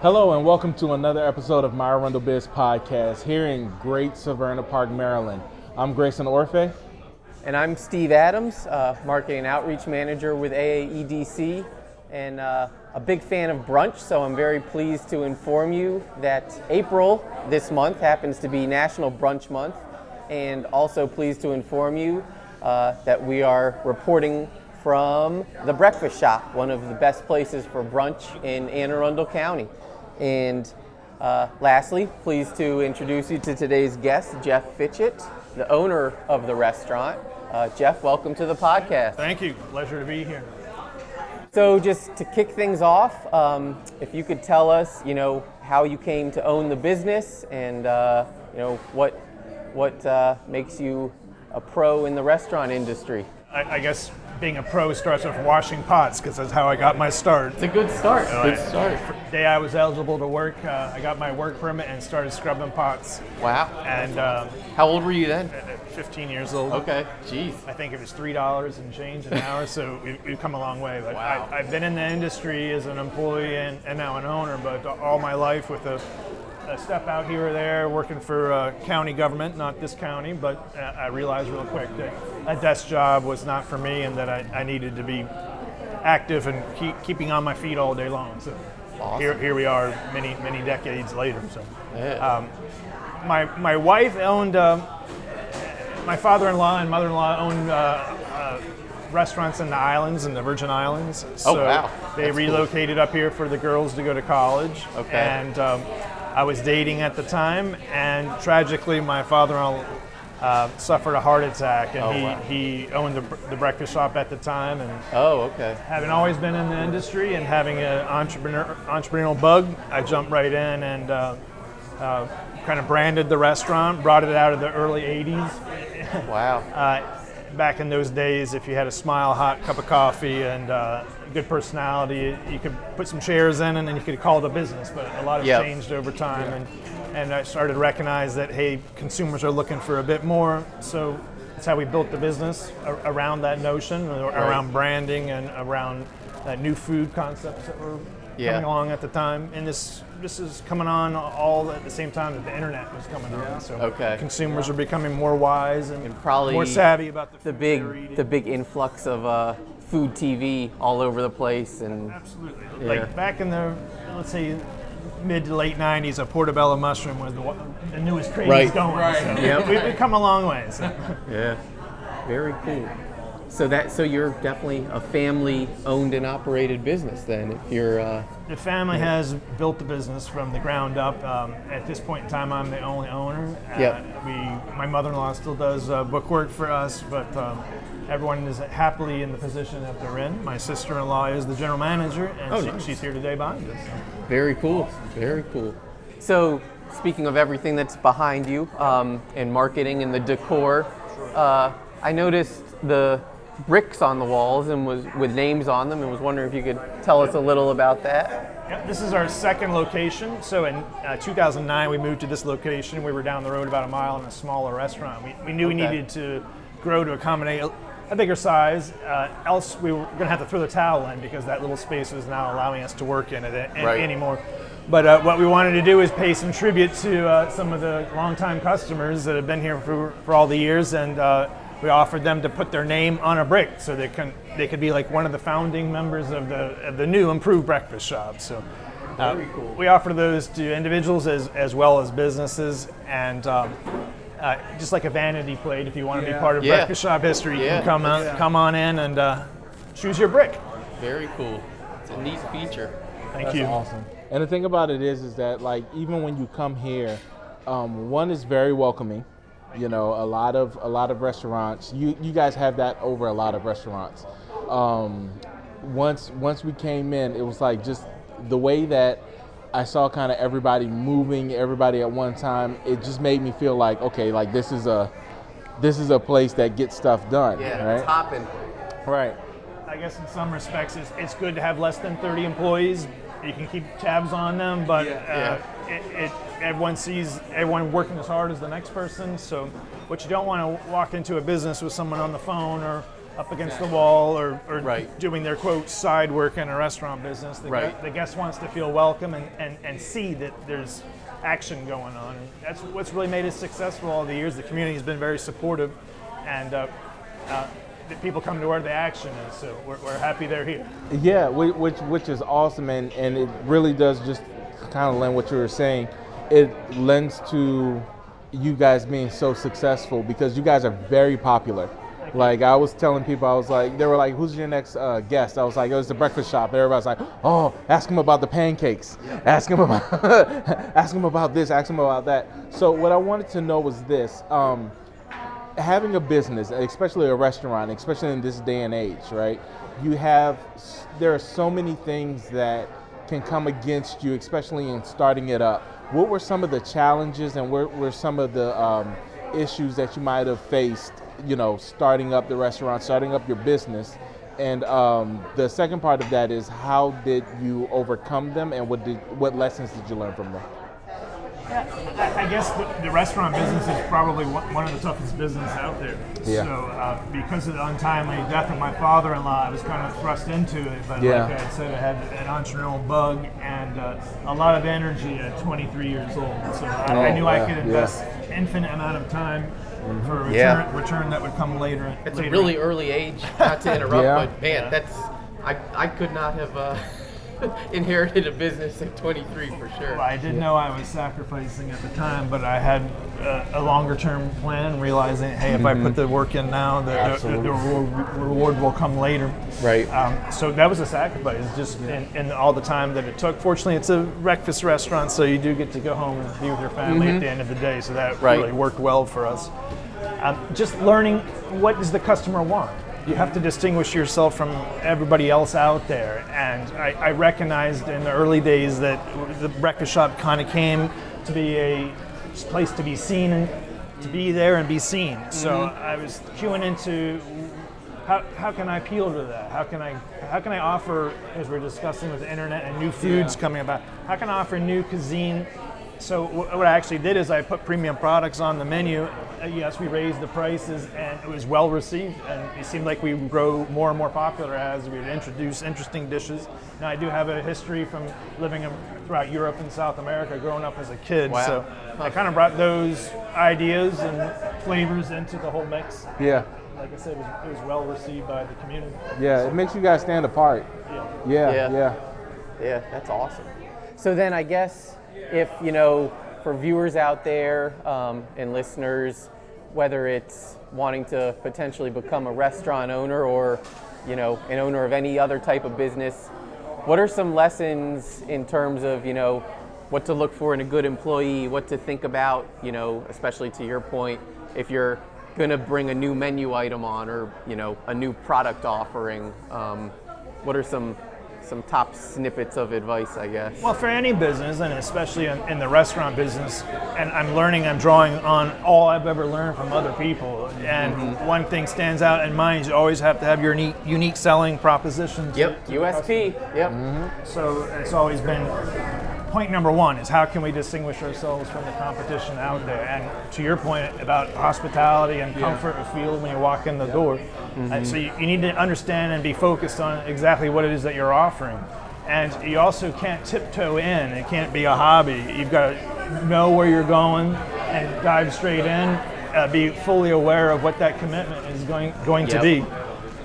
Hello and welcome to another episode of my ArundelBiz podcast here in great Severna Park, Maryland. I'm Grayson Orfe. And I'm Steve Adams, Marketing Outreach Manager with AAEDC, and a big fan of brunch, so I'm very pleased to inform you that April this month happens to be National Brunch Month, and also pleased to inform you that we are reporting from the Breakfast Shoppe, one of the best places for brunch in Anne Arundel County. And lastly, pleased to introduce you to today's guest, Jeff Fitchett, the owner of the restaurant. Jeff, welcome to the podcast. Thank you. Pleasure to be here. So just to kick things off, if you could tell us, how you came to own the business and, what makes you a pro in the restaurant industry. I guess being a pro starts with washing pots because that's how I got my start. It's a good start. The day I was eligible to work, I got my work permit and started scrubbing pots. Wow. And how old were you then? 15 years old. Okay. Jeez. I think it was $3 and change an hour, so we've come a long way. But wow. I've been in the industry as an employee and now an owner, but all my life with a step out here or there, working for county government, not this county, but I realized real quick that a desk job was not for me and that I needed to be active and keeping on my feet all day long. So awesome. Here we are many decades later. So Yeah. my wife owned, my father-in-law and mother-in-law owned restaurants in the islands, in the Virgin Islands. So Oh, wow. They That's relocated cool. up here for the girls to go to college. Okay. And I was dating at the time, and tragically my father-in-law suffered a heart attack, and Oh, wow. he owned the breakfast shop at the time. And Oh, okay. having always been in the industry and having an entrepreneurial bug, I jumped right in and kind of branded the restaurant, brought it out of the early 80s. Wow. Back in those days, if you had a smile, hot cup of coffee, and good personality, you could put some chairs in and then you could call it a business. But a lot has Yep. changed over time, and I started to recognize that, hey, consumers are looking for a bit more. So that's how we built the business around that notion, around branding and around new food concepts that were coming along at the time. And this is coming on all at the same time that the internet was coming on. So Okay. consumers are becoming more wise and probably more savvy about the food they're eating. big influx of food TV all over the place, and Absolutely. Yeah. Like back in the, let's say, mid to late 90s, a portobello mushroom was the newest craze Right. going. Right. So Yep. we've come a long way. So. yeah, very cool. So you're definitely a family-owned and operated business then. If you're The family has built the business from the ground up. At this point in time, I'm the only owner. Yep. My mother-in-law still does book work for us, but everyone is happily in the position that they're in. My sister-in-law is the general manager, and nice. she's here today behind us. very cool, very cool. So speaking of everything that's behind you, and marketing and the decor, I noticed the bricks on the walls and was with names on them, and was wondering if you could tell us a little about that. Yeah, this is our second location. So in 2009, we moved to this location. We were down the road about a mile in a smaller restaurant. We knew we Okay. needed to grow to accommodate a bigger size, else we were going to have to throw the towel in because that little space was not allowing us to work in it Right. anymore. But what we wanted to do is pay some tribute to some of the longtime customers that have been here for all the years, and we offered them to put their name on a brick so they could be like one of the founding members of the new improved breakfast shop. So Very cool. we offer those to individuals as well as businesses, and just like a vanity plate, if you want to be part of Yeah. breakfast shop history, you Yeah. can come on in and choose your brick. Very cool. It's a neat feature. Thank That's you. awesome. And the thing about it is that like even when you come here, one is very welcoming. A lot of restaurants. You guys have that over a lot of restaurants. Once we came in, it was like just the way that I saw kind of everybody moving, everybody at one time. It just made me feel like, okay, like this is a place that gets stuff done. Yeah, right? it's hopping. Right. I guess in some respects, it's good to have less than 30 employees. You can keep tabs on them, but everyone sees everyone working as hard as the next person. So what you don't want to walk into a business with someone on the phone or up against the wall or Right. doing their quote side work in a restaurant business. The guest wants to feel welcome and see that there's action going on. And that's what's really made us successful all the years. The community has been very supportive, and the people come to where the action is. So we're happy they're here. Yeah, which is awesome, and it really does just kind of lend what you were saying. It lends to you guys being so successful because you guys are very popular. Like I was telling people, I was like, they were like, "Who's your next guest?" I was like, "It was the Breakfast Shoppe." Everybody's like, "Oh, ask him about the pancakes. Ask him about, ask him about this. Ask him about that." So what I wanted to know was this: having a business, especially a restaurant, especially in this day and age, right? There are so many things that can come against you, especially in starting it up. What were some of the challenges, and what were some of the issues that you might have faced? Starting up the restaurant, starting up your business. And the second part of that is, how did you overcome them, and what lessons did you learn from them? Yeah, I guess the restaurant business is probably one of the toughest businesses out there. Yeah. So because of the untimely death of my father-in-law, I was kind of thrust into it. But like I said, I had an entrepreneurial bug and a lot of energy at 23 years old. So I knew I could invest infinite amount of time for a return that would come later. It's a really early age, not to interrupt, but man, I could not have inherited a business at 23 for sure. Well, I didn't know I was sacrificing at the time, but I had a longer term plan, realizing, hey, if I put the work in now, the reward will come later. Right. So that was a sacrifice, just in all the time that it took. Fortunately, it's a breakfast restaurant, so you do get to go home and be with your family at the end of the day, so that really worked well for us. Just learning, what does the customer want? You have to distinguish yourself from everybody else out there. And I recognized in the early days that the Breakfast Shoppe kind of came to be a place to be seen and to be there and be seen. So I was queuing into how can I appeal to that? How can I offer, as we're discussing with the internet and new foods coming about, how can I offer new cuisine? So what I actually did is I put premium products on the menu. Yes, we raised the prices, and it was well received, and it seemed like we would grow more and more popular as we would introduce interesting dishes. Now, I do have a history from living throughout Europe and South America, growing up as a kid, so I kind of brought those ideas and flavors into the whole mix. Yeah. Like I said, it was well received by the community. Yeah, it makes you guys stand apart. Yeah, that's awesome. So then I guess if, for viewers out there and listeners, whether it's wanting to potentially become a restaurant owner or, an owner of any other type of business, what are some lessons in terms of, what to look for in a good employee, what to think about, especially to your point, if you're going to bring a new menu item on or, a new product offering, what are some top snippets of advice, I guess? Well, for any business, and especially in the restaurant business, and I'm drawing on all I've ever learned from other people. And one thing stands out in mind is you always have to have your unique selling proposition. USP. So it's always been point number one is how can we distinguish ourselves from the competition out there? And to your point about hospitality and comfort of feel when you walk in the door. So you need to understand and be focused on exactly what it is that you're offering. And you also can't tiptoe in. It can't be a hobby. You've got to know where you're going and dive straight in, be fully aware of what that commitment is going to be.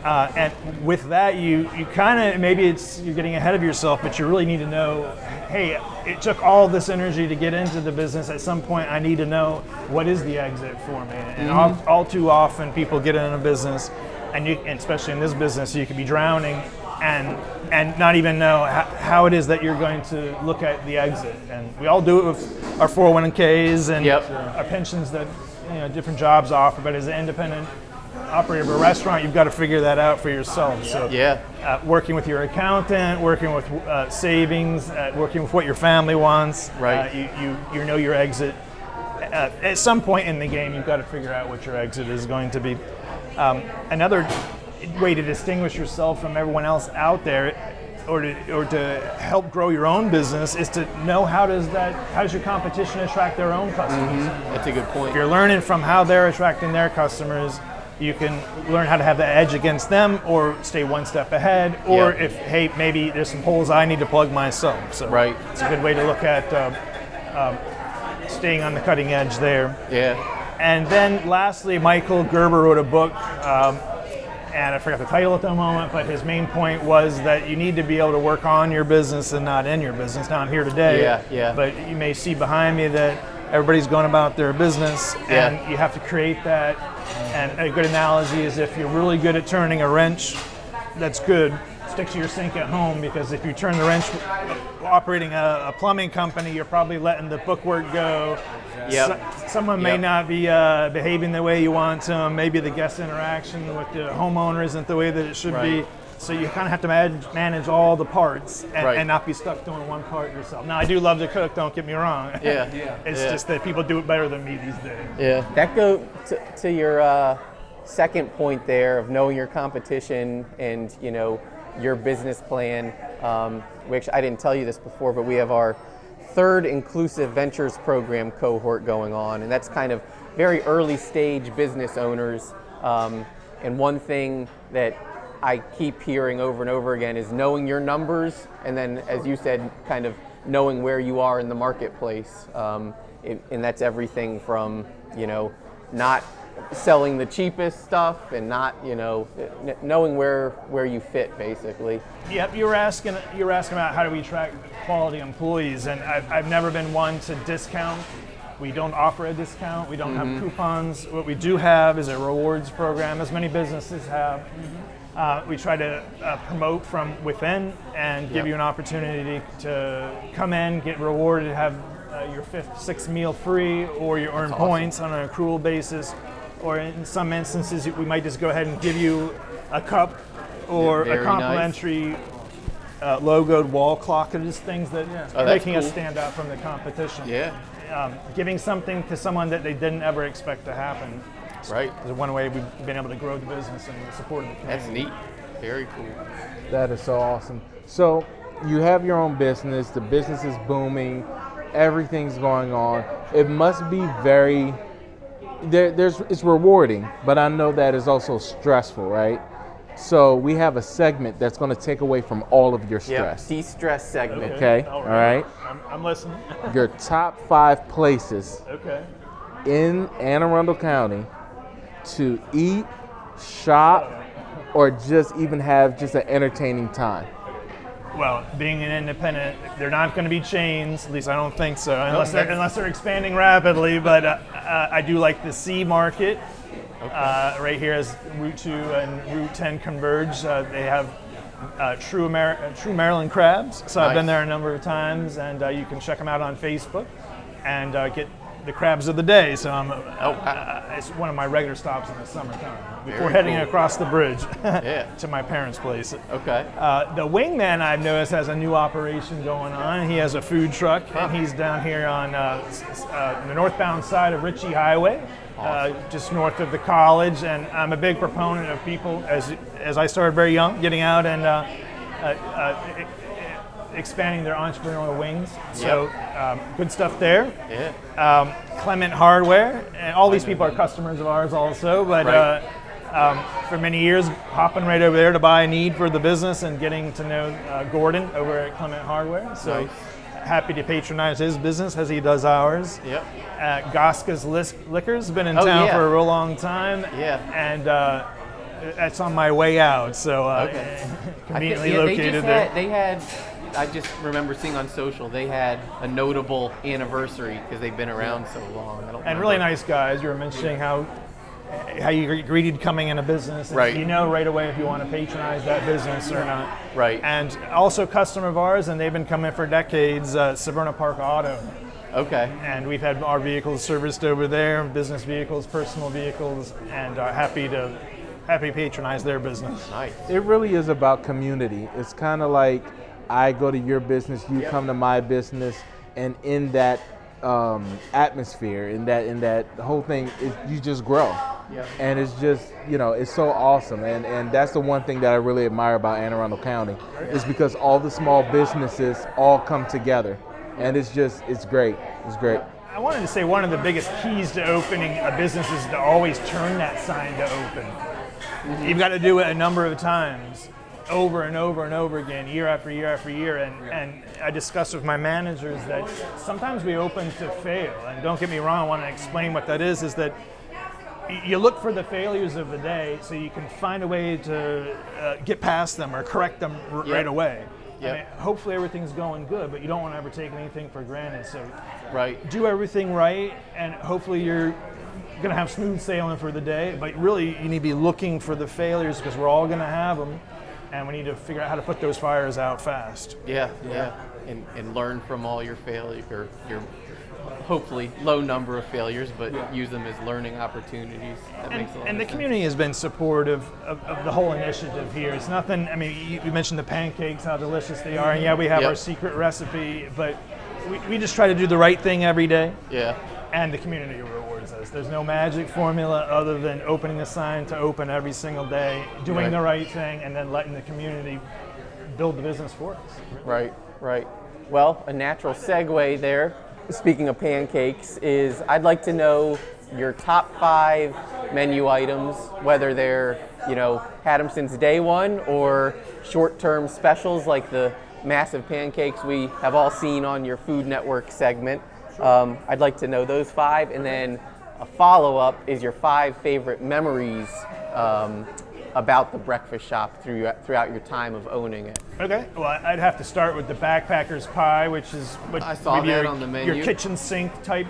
And with that, you kind of, maybe you're getting ahead of yourself, but you really need to know, hey, it took all this energy to get into the business. At some point, I need to know what is the exit for me. And all too often, people get in a business, and especially in this business, you could be drowning and not even know how it is that you're going to look at the exit. And we all do it with our 401ks and our pensions that different jobs offer, but as an independent operator of a restaurant, you've got to figure that out for yourself. So working with your accountant, working with savings, working with what your family wants, you know your exit. At some point in the game, you've got to figure out what your exit is going to be. Another way to distinguish yourself from everyone else out there, or to help grow your own business, is to know how does your competition attract their own customers. That's a good point. If you're learning from how they're attracting their customers, you can learn how to have the edge against them or stay one step ahead, or if, hey, maybe there's some holes I need to plug myself. So it's a good way to look at staying on the cutting edge there. Yeah. And then lastly, Michael Gerber wrote a book, and I forgot the title at the moment, but his main point was that you need to be able to work on your business and not in your business. Now I'm here today, but you may see behind me that everybody's going about their business, and you have to create that. And a good analogy is if you're really good at turning a wrench, that's good. Stick to your sink at home, because if you turn the wrench operating a plumbing company, you're probably letting the bookwork go. Someone may not be behaving the way you want to. Maybe the guest interaction with the homeowner isn't the way that it should be. So you kind of have to manage all the parts and not be stuck doing one part yourself. Now, I do love to cook, don't get me wrong. It's just that people do it better than me these days. That goes to your second point there of knowing your competition and, you know, your business plan. Which I didn't tell you this before, but we have our third Inclusive Ventures program cohort going on, and that's kind of very early stage business owners. And one thing that I keep hearing over and over again is knowing your numbers, and then, as you said, kind of knowing where you are in the marketplace. And that's everything from, you know, not selling the cheapest stuff and not, you know, knowing where you fit, basically. Yep, you were asking about how do we attract quality employees, and I've never been one to discount. We don't offer a discount. We don't have coupons. What we do have is a rewards program, as many businesses have. We try to promote from within and give you an opportunity to come in, get rewarded, have your fifth, sixth meal free, or you earn points on an accrual basis. Or in some instances, we might just go ahead and give you a cup or a complimentary logoed wall clock. They're just things that are making us stand out from the competition. Giving something to someone that they didn't ever expect to happen. Is one way we've been able to grow the business and support the community. That's neat. Very cool. That is so awesome. So you have your own business. The business is booming. Everything's going on. It must be very... it's rewarding, but I know that it's also stressful, right? So we have a segment that's going to take away from all of your stress. De-stress segment. Okay. All right. I'm listening. Your top 5 places in Anne Arundel County to eat, shop, or just even have just an entertaining time. Well, being an independent, they're not going to be chains. At least I don't think so, unless they're expanding rapidly. But I do like the C Market. Right here as Route 2 and Route 10 converge. They have true Maryland crabs. So I've been there a number of times, and you can check them out on Facebook and get the crabs of the day. So it's one of my regular stops in the summertime before heading across the bridge to my parents' place. The Wingman, I've noticed, has a new operation going on. He has a food truck, and he's down here on the northbound side of Ritchie Highway, just north of the college. And I'm a big proponent of people, as I started very young, getting out and expanding their entrepreneurial wings. So good stuff there. Clement Hardware, and all these people are customers of ours also, but for many years hopping right over there to buy a need for the business and getting to know Gordon over at Clement Hardware. So happy to patronize his business as he does ours. Goska's Liquors, been in town for a real long time, and that's on my way out, so conveniently located there. I just remember seeing on social, they had a notable anniversary because they've been around so long. And really nice guys. You were mentioning how you greeted coming in a business. And you know right away if you want to patronize that business or not. And also customer of ours, and they've been coming for decades, Severna Park Auto. And we've had our vehicles serviced over there, business vehicles, personal vehicles, and happy to patronize their business. It really is about community. It's kind of like I go to your business, you come to my business, and in that atmosphere, in that whole thing, you just grow. And it's just, you know, it's so awesome. And that's the one thing that I really admire about Anne Arundel County, is because all the small businesses all come together. And it's great. It's great. I wanted to say one of the biggest keys to opening a business is to always turn that sign to open. Mm-hmm. You've got to do it a number of times, over and over and over again, year after year after year. And I discussed with my managers that sometimes we open to fail. And don't get me wrong, I want to explain what that is that you look for the failures of the day so you can find a way to get past them or correct them right away. Yep. I mean, hopefully everything's going good, but you don't want to ever take anything for granted. So do everything right, and hopefully you're going to have smooth sailing for the day. But really, you need to be looking for the failures because we're all going to have them, and we need to figure out how to put those fires out fast. Yeah. And learn from all your failures, your hopefully low number of failures, but use them as learning opportunities. That makes a lot and of the sense. Community has been supportive of the whole initiative here. It's nothing, I mean, you mentioned the pancakes, how delicious they are, and we have our secret recipe, but we just try to do the right thing every day. Yeah. And the community rewards us. There's no magic formula other than opening a sign to open every single day, doing the right thing, and then letting the community build the business for us. Really. Right. Well, a natural segue there, speaking of pancakes, is I'd like to know your top 5 menu items, whether they're, had them since day one or short-term specials like the massive pancakes we have all seen on your Food Network segment. I'd like to know those 5, and then a follow-up is your 5 favorite memories about the Breakfast Shop throughout your time of owning it. Okay, well, I'd have to start with the backpacker's pie, which is what I saw that on the menu. Your kitchen sink type.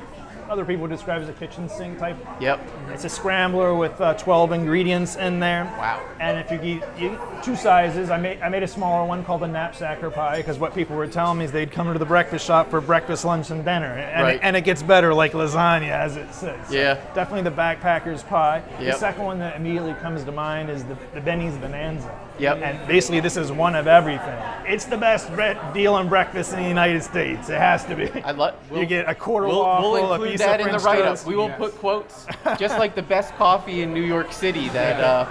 Other people describe as a kitchen sink type. Yep. It's a scrambler with 12 ingredients in there. Wow. And if you get 2 sizes, I made a smaller one called the knapsacker pie because what people were telling me is they'd come to the Breakfast Shop for breakfast, lunch, and dinner. And it gets better like lasagna, as it says. So definitely the backpacker's pie. Yep. The second one that immediately comes to mind is the Benny's Bonanza. Yep. And basically this is one of everything. It's the best deal on breakfast in the United States. It has to be. You get a quarter waffle, we'll a include piece that of in the French write-up. toast. We will put quotes, just like the best coffee in New York City that,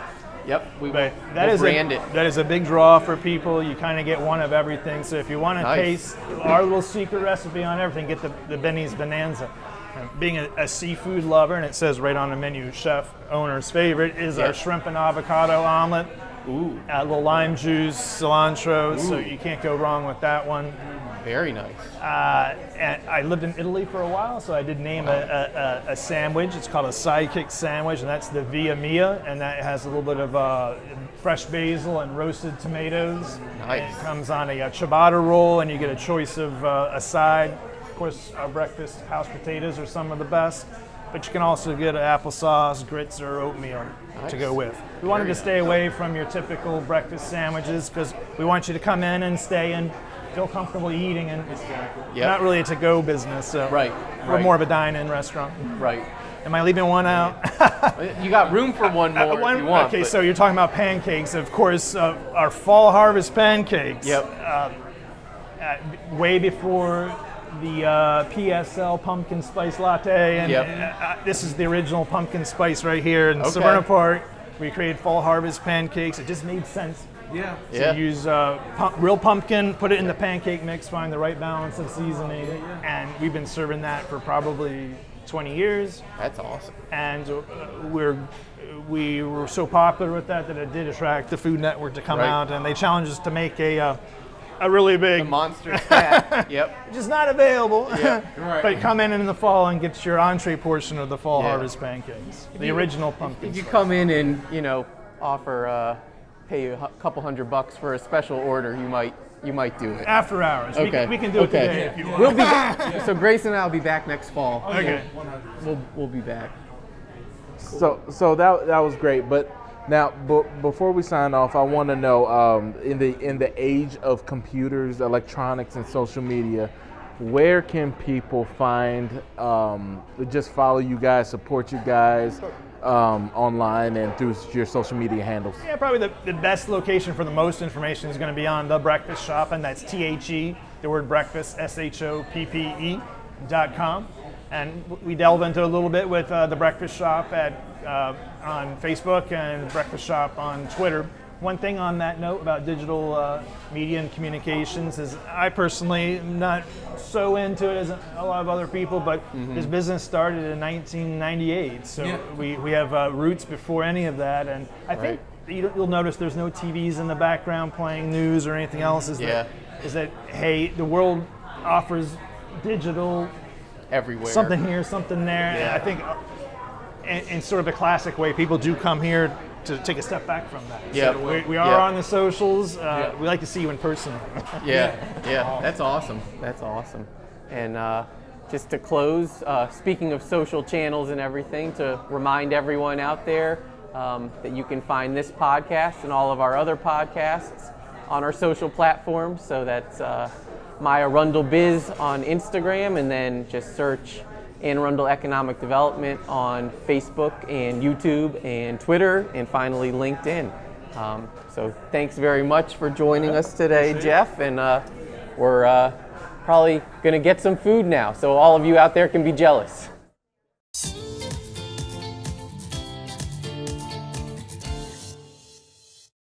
we will brand it. That is a big draw for people. You kind of get one of everything. So if you want to taste our little secret recipe on everything, get the Benny's Bonanza. Being a seafood lover, and it says right on the menu, chef owner's favorite is our shrimp and avocado omelet. Ooh. A little lime juice, cilantro, so you can't go wrong with that one. Very nice. And I lived in Italy for a while, so I did name a sandwich. It's called a sidekick sandwich, and that's the Via Mia, and that has a little bit of fresh basil and roasted tomatoes. Nice. And it comes on a ciabatta roll, and you get a choice of a side. Of course, our breakfast house potatoes are some of the best, but you can also get applesauce, grits, or oatmeal to go with. We wanted to stay away from your typical breakfast sandwiches because we want you to come in and stay and feel comfortable eating, and we're not really a to-go business. So we're more of a dine-in restaurant. Right. Am I leaving one out? You got room for one more if you want. Okay, so you're talking about pancakes. Of course, our fall harvest pancakes. Yep. Way before the PSL pumpkin spice latte, and this is the original pumpkin spice right here in Severna Park. We created fall harvest pancakes. It just made sense. So you use real pumpkin, put it in the pancake mix, find the right balance of seasoning, and we've been serving that for probably 20 years. That's awesome. And we were so popular with that it did attract the Food Network to come out, and they challenged us to make a really big monster stack. Which is not available. But come in the fall and get your entree portion of the fall harvest pancakes. The original pumpkin. If you come in and offer pay you a couple $100 for a special order, you might do it. After hours. We can do it today if you want. We'll be back. So Grace and I will be back next fall. Okay. We'll be back. So that was great, but now, before we sign off, I want to know, in the age of computers, electronics, and social media, where can people find, just follow you guys, support you guys online and through your social media handles? Yeah, probably the best location for the most information is going to be on The Breakfast Shop, and that's THE, the word breakfast, SHOPPE.com. And we delve into a little bit with The Breakfast Shop on Facebook and Breakfast Shop on Twitter. one thing on that note about digital media and communications is I personally am not so into it as a lot of other people, but this business started in 1998, so we have roots before any of that, and I think you'll notice there's no TVs in the background playing news or anything else. Is that hey, the world offers digital everywhere, something here, something there, and I think in sort of a classic way, people do come here to take a step back from that. So we are on the socials. We like to see you in person. That's awesome. That's awesome. And just to close, speaking of social channels and everything, to remind everyone out there that you can find this podcast and all of our other podcasts on our social platforms. So that's my ArundelBiz on Instagram, and then just search Anne Arundel Economic Development on Facebook and YouTube and Twitter, and finally LinkedIn. So thanks very much for joining us today, Jeff. And we're probably going to get some food now, so all of you out there can be jealous.